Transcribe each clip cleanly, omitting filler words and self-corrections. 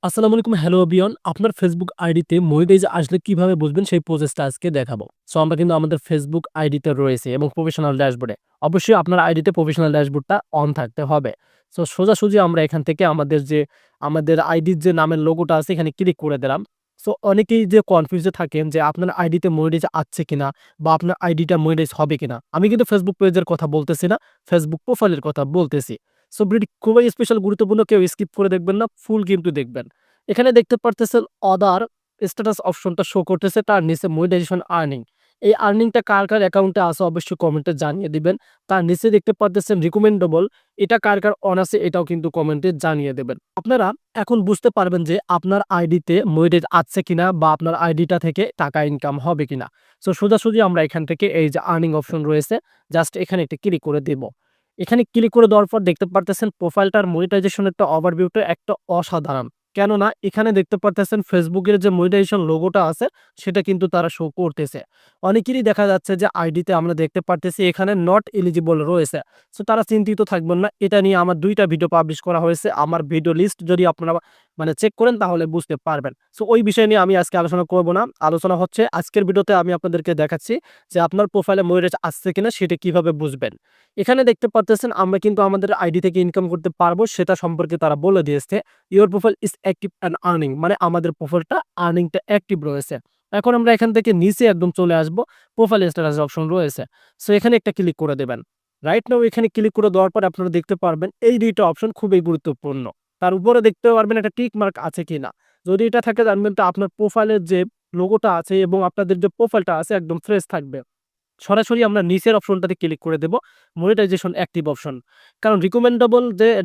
আসসালামু আলাইকুম। Hello everyone. আপনার Facebook আইডিতে মনিটাইজ আসলে কিভাবে বুঝবেন সেই প্রসেসটা আজকে দেখাবো। সো আমরা কিন্তু আমাদের Facebook আইডিতে রয়েছি এবং প্রফেশনাল ড্যাশবোর্ডে। অবশ্যই আপনার আইডিতে প্রফেশনাল ড্যাশবোর্ডটা অন থাকতে হবে। সো সোজাসুজি আমরা এখান থেকে আমাদের আইডির যে নামের লোগোটা আছে এখানে ক্লিক করে দিলাম। সো অনেকেই যে কনফিউজে থাকেন যে আপনার আইডিতে মনিটাইজ আসছে কিনা বা আপনার আইডিটা মনিটাইজ হবে কিনা। আমি কিন্তু Facebook পেজের কথা বলতেছি না, Facebook প্রোফাইলের কথা বলতেছি। সো ভিডিওটি খুবই স্পেশাল গুরুত্বপূর্ণ, কেউ স্কিপ করে দেখবেন না, ফুল কিন্তু দেখবেন। এখানে দেখতে পারতেছেন অদার স্ট্যাটাস অপশনটা শো করতেছে, তার নিচে মনিটাইজেশন আর্নিং। এই আর্নিংটা কার অ্যাকাউন্টে আছে অবশ্যই কমেন্টে জানিয়ে দিবেন। তার নিচে দেখতে পারতেছেন রিকমেন্ডেবল, এটা কার অন আছে এটাও কিন্তু কমেন্টে জানিয়ে দেবেন। আপনারা এখন বুঝতে পারবেন যে আপনার আইডিতে মনিটাইজ আছে কিনা বা আপনার আইডিটা থেকে টাকা ইনকাম হবে কিনা। সো সোজাসুজি আমরা এখান থেকে এই যে আর্নিং অপশন রয়েছে, জাস্ট এখানে একটা ক্লিক করে দেব। এখানে ক্লিক করে দেওয়ার পর দেখতে পারতেছেন প্রোফাইলটার মনিটাইজেশনের একটা ওভারভিউটা একটা অসাধারণ। কেননা এখানে দেখতে পারতেছেন ফেসবুকের যে মনিটাইজেশন লোগোটা আছে সেটা কিন্তু তারা শো করতেছে। অনেকেরই দেখা যাচ্ছে যে আইডিতে আমরা দেখতে পারতেছি এখানে নট এলিজিবল রয়েছে। সো তারা চিন্তিত থাকবেন না। এটা নিয়ে আমার ২ টা ভিডিও পাবলিশ করা হয়েছে। আমার ভিডিও লিস্ট যদি আপনারা চেক করেন তাহলে বুঝতে পারবেন। সো ওই বিষয় নিয়ে আমি আজকে আলোচনা করব না। আলোচনা হচ্ছে আজকের ভিডিওতে আমি আপনাদেরকে দেখাচ্ছি যে আপনার প্রোফাইলে মনিটাইজ আসছে কিনা সেটা কিভাবে বুঝবেন। এখানে দেখতে পারতেছেন আমরা কিন্তু আমাদের আইডি থেকে ইনকাম করতে পারবো সেটা সম্পর্কে তারা বলে দিয়েছে। Your profile is active and earning, মানে আমাদের প্রোফাইলটা আর্নিংটা অ্যাক্টিভ রয়েছে। এখন আমরা এখান থেকে নিচে একদম চলে আসবো, প্রোফাইল স্ট্যাটাস অপশন রয়েছে। সো এখানে একটা ক্লিক করে দেবেন। রাইট নাও এখানে ক্লিক করে দেওয়ার পর আপনারা দেখতে পারবেন এই ২ টা অপশন খুবই গুরুত্বপূর্ণ। তার উপরে দেখতে পারবেন একটা টিক মার্ক আছে কিনা। যদি এটা থাকে জানবেন তো আপনার প্রোফাইলের যে লোগোটা আছে এবং আপনাদের যে প্রোফাইলটা আছে একদম ফ্রেশ থাকবে। সরাসরি আমরা নিচের অপশনটাতে ক্লিক করে দেব, মনিটাইজেশন অ্যাক্টিভ অপশন। কারণ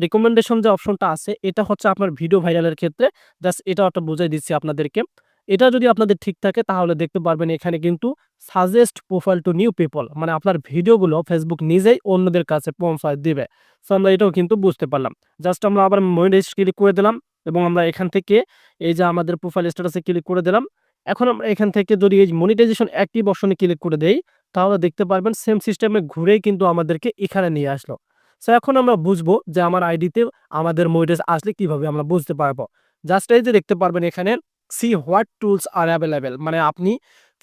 রিকমেন্ডেশন যে অপশনটা আছে এটা হচ্ছে আপনার ভিডিও ভাইরালের ক্ষেত্রে। জাস্ট এটা একটা বুঝাই দিচ্ছি আপনাদেরকে। এটা যদি আপনাদের ঠিক থাকে তাহলে দেখতে পারবেন এখানে কিন্তু suggest profile two new people, মানে আপনার ভিডিওগুলো ফেসবুক নিজেই অন্যদের কাছে পৌঁছায় দিবে। সো আমরা এটাও কিন্তু বুঝতে পারলাম। জাস্ট আমরা আবার মনিটাইজ ক্লিক করে দিলাম এবং আমরা এখান থেকে এই যে আমাদের প্রোফাইল স্ট্যাটাসে ক্লিক করে দিলাম। এখন আমরা এখান থেকে যদি এই মনিটাইজেশন অ্যাক্টিভ অপশনে ক্লিক করে দেই তাহলে দেখতে পারবেন সেম সিস্টেমে ঘুরেই কিন্তু আমাদেরকে এখানে নিয়ে আসলো। সো এখন আমরা বুঝবো যে আমার আইডিতে আমাদের মনিটাইজ আসলে কিভাবে আমরা বুঝতে পারবো। জাস্ট এই যে দেখতে পারবেন এখানে see what tools are available, মানে আপনি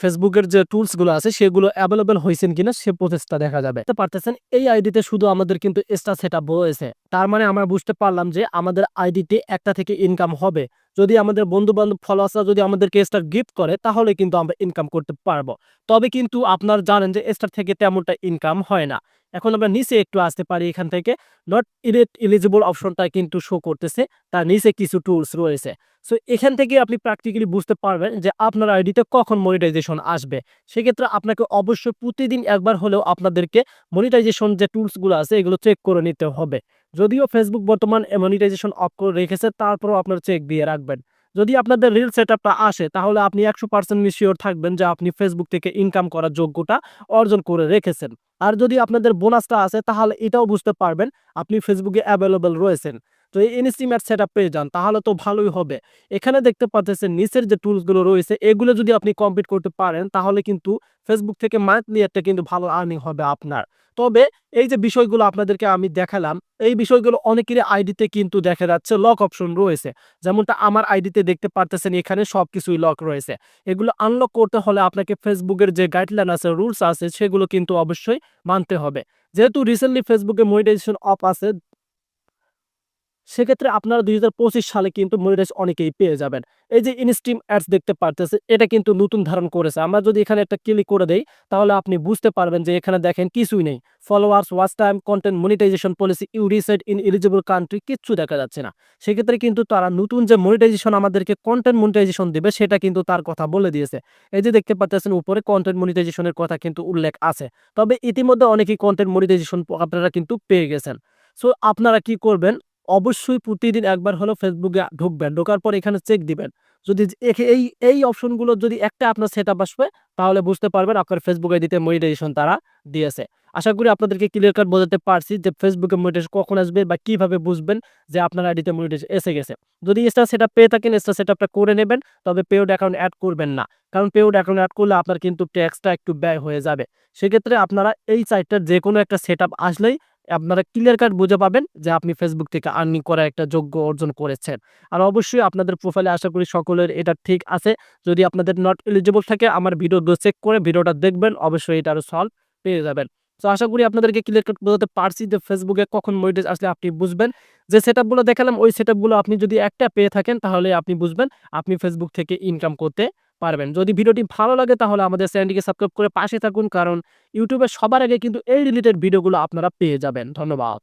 ফেসবুকের যে টুলস গুলো আছে সেগুলো অ্যাভেলেবল হয়েছেন কিনা সে প্রসেসটা দেখা যাবে। দেখতে পারতেছেন এই আইডিতে শুধু আমাদের কিন্তু এক্সট্রা সেটআপ রয়েছে। তার মানে আমরা বুঝতে পারলাম যে আমাদের আইডিতে একটা থেকে ইনকাম হবে। যদি আমাদের বন্ধু-বান্ধব ফলোয়ার্সরা যদি আমাদেরকে এক্সট্রা গিফট করে তাহলে কিন্তু আমরা ইনকাম করতে পারবো। তবে কিন্তু আপনারা জানেন যে এস্টার থেকে তেমনটা ইনকাম হয় না। এখন আমরা নিচে একটু আসতে পারি, এখান থেকে নট ইরেট এলিজিবল অপশনটা কিন্তু শো করতেছে। তার নিচে কিছু টুলস রয়েছে। সো এখান থেকে আপনি প্র্যাকটিক্যালি বুঝতে পারবেন যে আপনার আইডিতে কখন মনিটাইজেশন আসবে। সেক্ষেত্রে আপনাকে অবশ্যই প্রতিদিন একবার হলেও আপনাদেরকে মনিটাইজেশন যে টুলসগুলো আছে এগুলো চেক করে নিতে হবে। যদিও ফেসবুক বর্তমান মনিটাইজেশন অফ করে রেখেছে তারপরেও আপনারা চেক দিয়ে রাখবেন। যদি আপনাদের রিল সেটআপটা আসে তাহলে আপনি ১০০% নিশ্চিওর থাকবেন যে আপনি ফেসবুক থেকে ইনকাম করার যোগ্যতা অর্জন করে রেখেছেন। আর যদি আপনাদের বোনাসটা আসে তাহলে এটাও বুঝতে পারবেন আপনি ফেসবুকে এভেইলেবল রয়েছেন। তো এই ইনস্ট্রিম অ্যাড সেটআপ পেয়ে যান তাহলে তো ভালোই হবে। এখানে দেখতে পাচ্ছেন নিচের যে টুলসগুলো রয়েছে এগুলো যদি আপনি কমপ্লিট করতে পারেন তাহলে কিন্তু ফেসবুক থেকে মান্থলি একটা কিন্তু ভালো আর্নিং হবে আপনার। তবে এই যে বিষয়গুলো আপনাদেরকে আমি দেখালাম, এই বিষয়গুলো অনেকেরই আইডিতে কিন্তু দেখা যাচ্ছে লক অপশন রয়েছে। যেমনটা আমার আইডিতে দেখতে পারতেছেন এখানে সবকিছুই লক রয়েছে। এগুলো আনলক করতে হলে আপনাকে ফেসবুকের যে গাইডলাইন আছে, রুলস আছে সেগুলো কিন্তু অবশ্যই মানতে হবে। যেহেতু রিসেন্টলি ফেসবুকে মনিটাইজেশন অফ আছে সেক্ষেত্রে আপনারা ২০২৫ সালে কিন্তু মনিটাইজ অনেকেই পেয়ে যাবেন। এই যে ইনস্ট্রিম অ্যাডস দেখতে পারতেছেন এটা কিন্তু নতুন ধারণ করেছে। আমরা যদি এখানে একটা ক্লিক করে দেই তাহলে আপনি বুঝতে পারবেন যে এখানে দেখেন কিছুই নেই। Followers, watch time, content monetization policy, you reside in eligible country কিচ্ছু দেখা যাচ্ছে না। সেক্ষেত্রে কিন্তু তারা নতুন যে মনিটাইজেশন আমাদেরকে কনটেন্ট মনিটাইজেশন দিবে সেটা কিন্তু তার কথা বলে দিয়েছে। এই যে দেখতে পাচ্ছেন উপরে কনটেন্ট মনিটাইজেশনের কথা কিন্তু উল্লেখ আছে। তবে ইতিমধ্যে অনেকেই কনটেন্ট মনিটাইজেশন আপনারা কিন্তু পেয়ে গেছেন। সো আপনারা কি করবেন? অবশ্যই প্রতিদিন একবার হলেও ফেসবুকে ঢুকবেন। ঢোকার পর এখানে চেক দিবেন। যদি এই অপশনগুলো যদি একটা আপনার সেটআপ আসবে তাহলে বুঝতে পারবেন আপনার ফেসবুক আইডিতে মনিটাইজেশন তারা দিয়েছে। আশা করি আপনাদেরকে ক্লিয়ার কাট বোঝাতে পারছি যে ফেসবুকে মনিটাইজেশন কখন আসবে বা কিভাবে বুঝবেন যে আপনার আইডিতে মনিটাইজেশন এসে গেছে। যদি এক্সট্রা সেটআপ পেয়ে থাকেন এক্সট্রা সেটআপটা করে নেবেন। তবে পেইড অ্যাকাউন্ট এড করবেন না। কারণ পেইড অ্যাকাউন্ট এড করলে আপনার কিন্তু ট্যাক্সটা একটু ব্যয় হয়ে যাবে। সেক্ষেত্রে আপনারা এই সাইটটার যেকোনো একটা সেটআপ আসলেই আপনারা ক্লিয়ার কাট বুঝে পাবেন যে আপনি Facebook থেকে আর্নিং করার একটা যোগ্য অর্জন করেছেন। আর অবশ্যই আপনাদের প্রোফাইলে আশা করি সকলের এটা ঠিক আছে। যদি আপনাদের নট এলিজিবল থাকে আমার ভিডিওগুলো চেক করে ভিডিওটা দেখবেন, অবশ্যই এটারও সলভ পেয়ে যাবেন। তো আশা করি আপনাদেরকে ক্লিয়ার কাট বোঝাতে পারছি যে Facebook এ কখন মনিটাইজ আসলে আপনি বুঝবেন। যে সেটআপগুলো দেখালাম ওই সেটআপগুলো আপনি যদি একটা পেয়ে থাকেন তাহলে আপনি বুঝবেন আপনি Facebook থেকে ইনকাম করতে পারবেন। যদি ভিডিওটি ভালো লাগে তাহলে আমাদের চ্যানেলটিকে সাবস্ক্রাইব করে পাশে থাকুন, কারণ YouTube এ সবার আগে কিন্তু এই রিলেটেড ভিডিওগুলো আপনারা পেয়ে যাবেন। ধন্যবাদ।